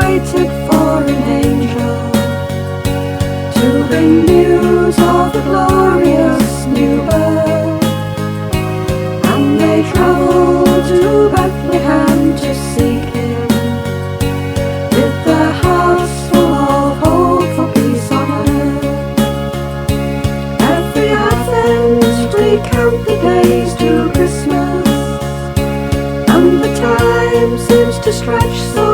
waited for an angel to bring news of the glorious new birth. And they travelled to Bethlehem to seek him, with their hearts full of hope for peace on earth. Every Advent we count the days to Christmas, and the time seems to stretch so